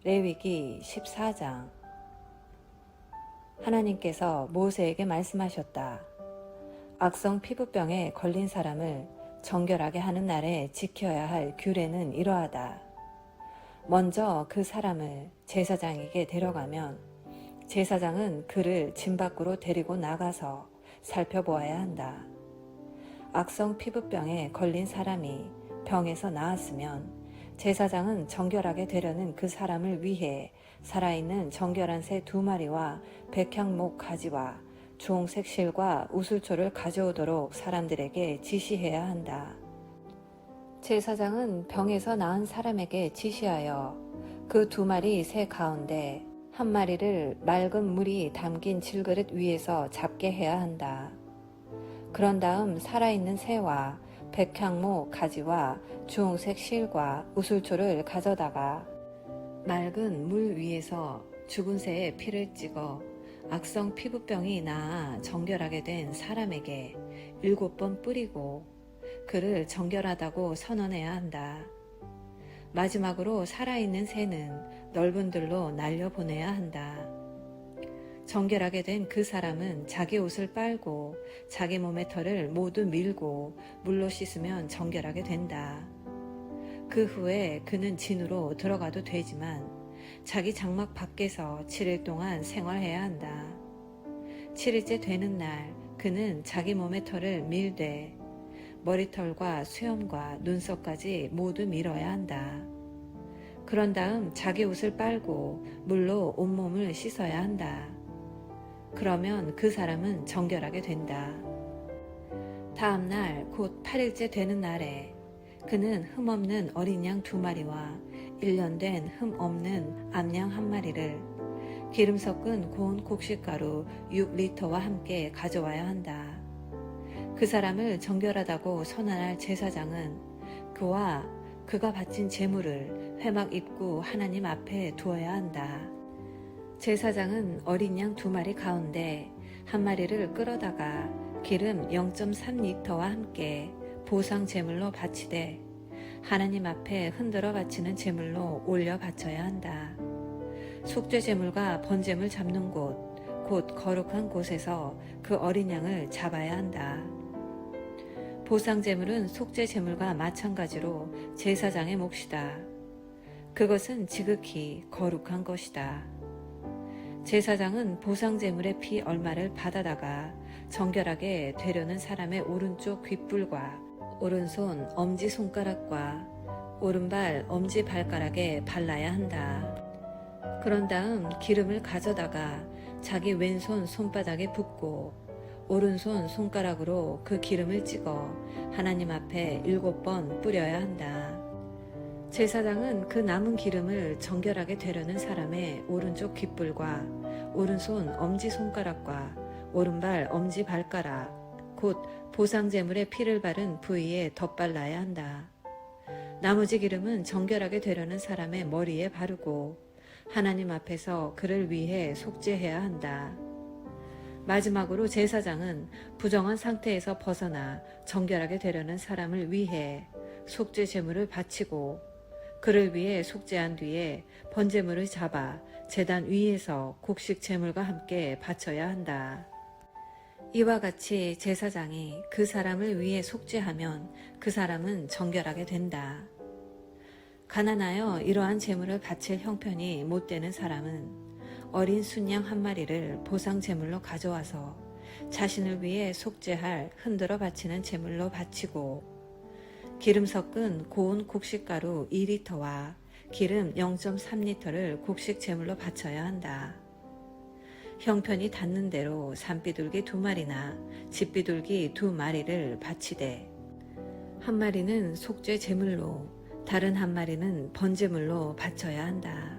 레위기 14장. 하나님께서 모세에게 말씀하셨다. 악성 피부병에 걸린 사람을 정결하게 하는 날에 지켜야 할 규례는 이러하다. 먼저 그 사람을 제사장에게 데려가면 제사장은 그를 진 밖으로 데리고 나가서 살펴보아야 한다. 악성 피부병에 걸린 사람이 병에서 나았으면 제사장은 정결하게 되려는 그 사람을 위해 살아있는 정결한 새 2마리와 백향목 가지와 주홍색 실과 우슬초를 가져오도록 사람들에게 지시해야 한다. 제사장은 병에서 나은 사람에게 지시하여 그 2마리 새 가운데 1마리를 맑은 물이 담긴 질그릇 위에서 잡게 해야 한다. 그런 다음 살아있는 새와 백향목 가지와 주홍색 실과 우슬초를 가져다가 맑은 물 위에서 죽은 새의 피를 찍어 악성 피부병이 나아 정결하게 된 사람에게 7번 뿌리고 그를 정결하다고 선언해야 한다. 마지막으로 살아있는 새는 넓은 들로 날려보내야 한다. 정결하게 된 그 사람은 자기 옷을 빨고 자기 몸의 털을 모두 밀고 물로 씻으면 정결하게 된다. 그 후에 그는 진으로 들어가도 되지만 자기 장막 밖에서 7일 동안 생활해야 한다. 7일째 되는 날 그는 자기 몸의 털을 밀되 머리털과 수염과 눈썹까지 모두 밀어야 한다. 그런 다음 자기 옷을 빨고 물로 온몸을 씻어야 한다. 그러면 그 사람은 정결하게 된다. 다음 날 곧 8일째 되는 날에 그는 흠없는 어린 양 2마리와 1년 된 흠없는 암양 1마리를 기름 섞은 고운 곡식가루 6리터와 함께 가져와야 한다. 그 사람을 정결하다고 선언할 제사장은 그와 그가 바친 제물을 회막 입구 하나님 앞에 두어야 한다. 제사장은 어린 양 2마리 가운데 1마리를 끌어다가 기름 0.3리터와 함께 보상 제물로 바치되 하나님 앞에 흔들어 바치는 제물로 올려 바쳐야 한다. 속죄 제물과 번제물 잡는 곳, 곧 거룩한 곳에서 그 어린 양을 잡아야 한다. 보상 제물은 속죄 제물과 마찬가지로 제사장의 몫이다. 그것은 지극히 거룩한 것이다. 제사장은 보상 제물의 피 얼마를 받아다가 정결하게 되려는 사람의 오른쪽 귓불과 오른손 엄지손가락과 오른발 엄지발가락에 발라야 한다. 그런 다음 기름을 가져다가 자기 왼손 손바닥에 붓고 오른손 손가락으로 그 기름을 찍어 하나님 앞에 7번 뿌려야 한다. 제사장은 그 남은 기름을 정결하게 되려는 사람의 오른쪽 귓불과 오른손 엄지손가락과 오른발 엄지발가락 곧 보상제물의 피를 바른 부위에 덧발라야 한다. 나머지 기름은 정결하게 되려는 사람의 머리에 바르고 하나님 앞에서 그를 위해 속죄해야 한다. 마지막으로 제사장은 부정한 상태에서 벗어나 정결하게 되려는 사람을 위해 속죄 제물을 바치고 그를 위해 속죄한 뒤에 번제물을 잡아 제단 위에서 곡식 제물과 함께 바쳐야 한다. 이와 같이 제사장이 그 사람을 위해 속죄하면 그 사람은 정결하게 된다. 가난하여 이러한 제물을 바칠 형편이 못 되는 사람은 어린 순양 1마리를 보상 제물로 가져와서 자신을 위해 속죄할 흔들어 바치는 제물로 바치고 기름 섞은 고운 곡식가루 2리터와 기름 0.3리터를 곡식 제물로 바쳐야 한다. 형편이 닿는 대로 산비둘기 2마리나 집비둘기 2마리를 바치되 1마리는 속죄 제물로 다른 1마리는 번제물로 바쳐야 한다.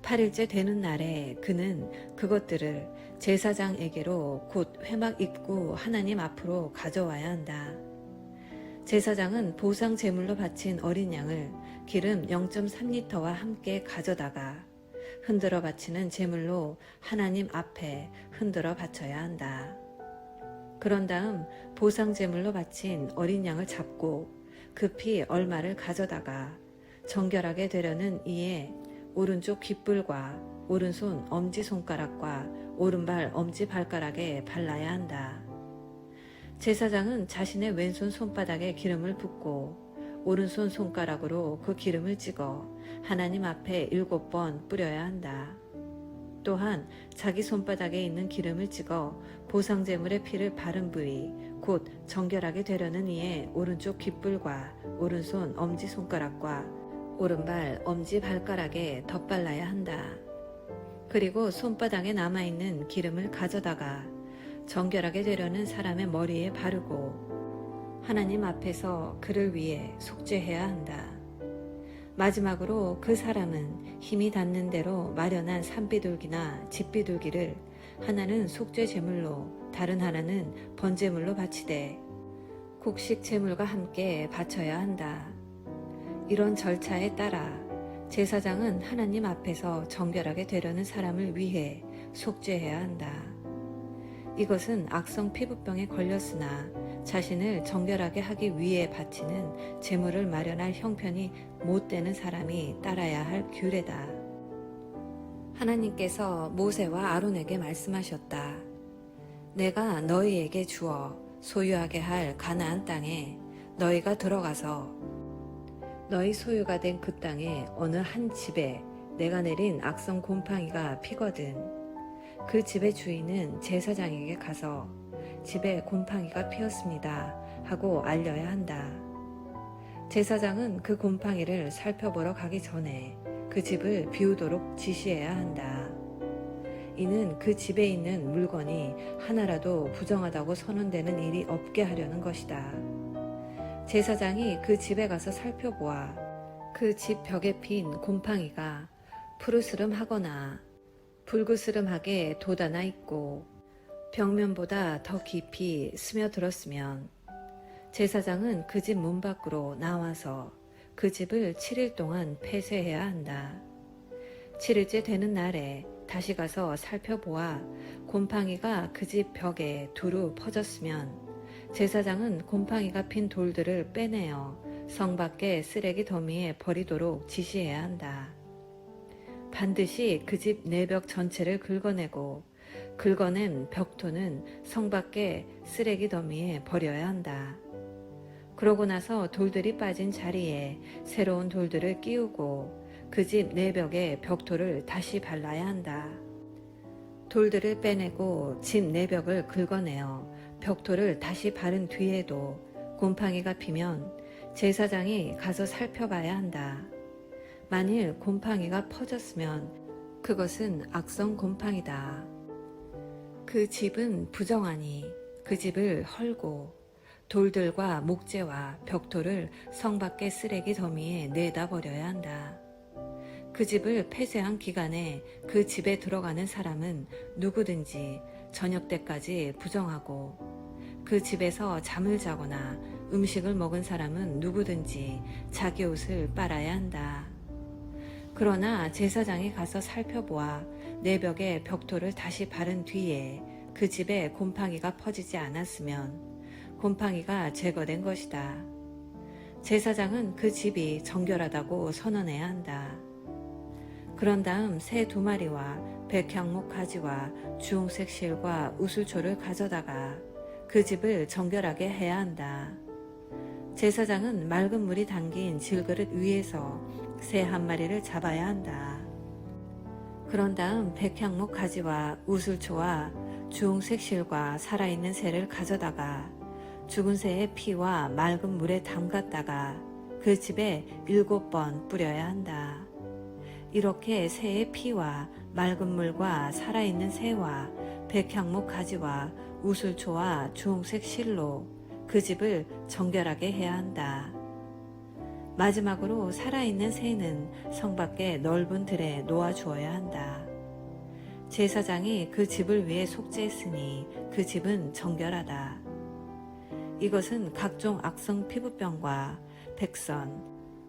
8일째 되는 날에 그는 그것들을 제사장에게로 곧 회막 입구 하나님 앞으로 가져와야 한다. 제사장은 보상 제물로 바친 어린 양을 기름 0.3리터와 함께 가져다가 흔들어 바치는 제물로 하나님 앞에 흔들어 바쳐야 한다. 그런 다음 보상 제물로 바친 어린 양을 잡고 그 피 얼마를 가져다가 정결하게 되려는 이에 오른쪽 귓불과 오른손 엄지손가락과 오른발 엄지발가락에 발라야 한다. 제사장은 자신의 왼손 손바닥에 기름을 붓고 오른손 손가락으로 그 기름을 찍어 하나님 앞에 7번 뿌려야 한다. 또한 자기 손바닥에 있는 기름을 찍어 보상제물의 피를 바른 부위, 곧 정결하게 되려는 이의 오른쪽 귓불과 오른손 엄지손가락과 오른발 엄지발가락에 덧발라야 한다. 그리고 손바닥에 남아있는 기름을 가져다가 정결하게 되려는 사람의 머리에 바르고 하나님 앞에서 그를 위해 속죄해야 한다. 마지막으로 그 사람은 힘이 닿는 대로 마련한 산비둘기나 집비둘기를 하나는 속죄 제물로 다른 하나는 번제물로 바치되 곡식 제물과 함께 바쳐야 한다. 이런 절차에 따라 제사장은 하나님 앞에서 정결하게 되려는 사람을 위해 속죄해야 한다. 이것은 악성 피부병에 걸렸으나 자신을 정결하게 하기 위해 바치는 제물을 마련할 형편이 못 되는 사람이 따라야 할 규례다. 하나님께서 모세와 아론에게 말씀하셨다. 내가 너희에게 주어 소유하게 할 가나안 땅에 너희가 들어가서 너희 소유가 된 그 땅에 어느 한 집에 내가 내린 악성 곰팡이가 피거든. 그 집의 주인은 제사장에게 가서 집에 곰팡이가 피었습니다 하고 알려야 한다. 제사장은 그 곰팡이를 살펴보러 가기 전에 그 집을 비우도록 지시해야 한다. 이는 그 집에 있는 물건이 하나라도 부정하다고 선언되는 일이 없게 하려는 것이다. 제사장이 그 집에 가서 살펴보아 그 집 벽에 핀 곰팡이가 푸르스름하거나 불그스름하게 돋아나 있고 벽면보다 더 깊이 스며들었으면 제사장은 그 집 문 밖으로 나와서 그 집을 7일 동안 폐쇄해야 한다. 7일째 되는 날에 다시 가서 살펴보아 곰팡이가 그 집 벽에 두루 퍼졌으면 제사장은 곰팡이가 핀 돌들을 빼내어 성 밖의 쓰레기 더미에 버리도록 지시해야 한다. 반드시 그 집 내벽 전체를 긁어내고 긁어낸 벽토는 성 밖의 쓰레기 더미에 버려야 한다. 그러고 나서 돌들이 빠진 자리에 새로운 돌들을 끼우고 그 집 내벽에 벽토를 다시 발라야 한다. 돌들을 빼내고 집 내벽을 긁어내어 벽토를 다시 바른 뒤에도 곰팡이가 피면 제사장이 가서 살펴봐야 한다. 만일 곰팡이가 퍼졌으면 그것은 악성 곰팡이다. 그 집은 부정하니 그 집을 헐고 돌들과 목재와 벽토를 성 밖의 쓰레기 더미에 내다 버려야 한다. 그 집을 폐쇄한 기간에 그 집에 들어가는 사람은 누구든지 저녁 때까지 부정하고 그 집에서 잠을 자거나 음식을 먹은 사람은 누구든지 자기 옷을 빨아야 한다. 그러나 제사장이 가서 살펴보아 내벽에 벽토를 다시 바른 뒤에 그 집에 곰팡이가 퍼지지 않았으면 곰팡이가 제거된 것이다. 제사장은 그 집이 정결하다고 선언해야 한다. 그런 다음 새 2마리와 백향목 가지와 주홍색 실과 우슬초를 가져다가 그 집을 정결하게 해야 한다. 제사장은 맑은 물이 담긴 질그릇 위에서 새 1마리를 잡아야 한다. 그런 다음 백향목 가지와 우슬초와 주홍색 실과 살아있는 새를 가져다가 죽은 새의 피와 맑은 물에 담갔다가 그 집에 7번 뿌려야 한다. 이렇게 새의 피와 맑은 물과 살아있는 새와 백향목 가지와 우슬초와 주홍색 실로 그 집을 정결하게 해야 한다. 마지막으로 살아있는 새는 성 밖의 넓은 들에 놓아주어야 한다. 제사장이 그 집을 위해 속죄했으니 그 집은 정결하다. 이것은 각종 악성 피부병과 백선,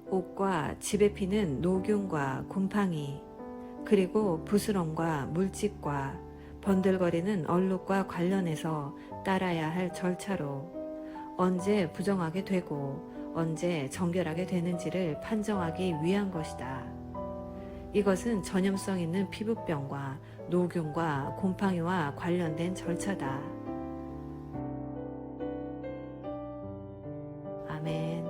옷과 집에 피는 노균과 곰팡이, 그리고 부스럼과 물집과 번들거리는 얼룩과 관련해서 따라야 할 절차로 언제 부정하게 되고 언제 정결하게 되는지를 판정하기 위한 것이다. 이것은 전염성 있는 피부병과 노균과 곰팡이와 관련된 절차다. 아멘.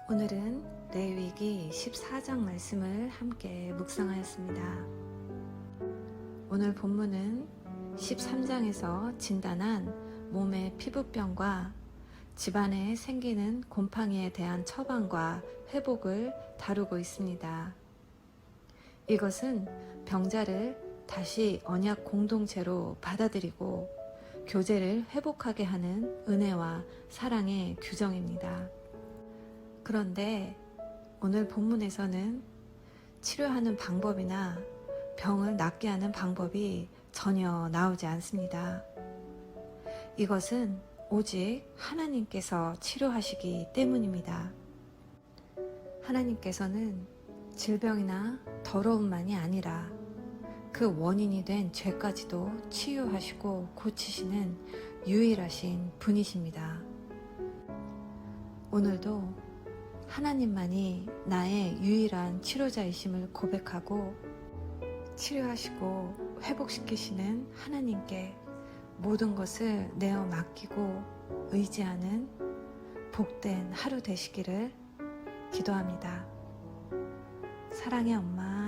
오늘은 레위기 14장 말씀을 함께 묵상하였습니다. 오늘 본문은 13장에서 진단한 몸의 피부병과 집안에 생기는 곰팡이에 대한 처방과 회복을 다루고 있습니다. 이것은 병자를 다시 언약 공동체로 받아들이고 교제를 회복하게 하는 은혜와 사랑의 규정입니다. 그런데 오늘 본문에서는 치료하는 방법이나 병을 낫게 하는 방법이 전혀 나오지 않습니다. 이것은 오직 하나님께서 치료하시기 때문입니다. 하나님께서는 질병이나 더러움만이 아니라 그 원인이 된 죄까지도 치유하시고 고치시는 유일하신 분이십니다. 오늘도 하나님만이 나의 유일한 치료자이심을 고백하고 치료하시고 회복시키시는 하나님께 모든 것을 내어 맡기고 의지하는 복된 하루 되시기를 기도합니다. 사랑의 엄마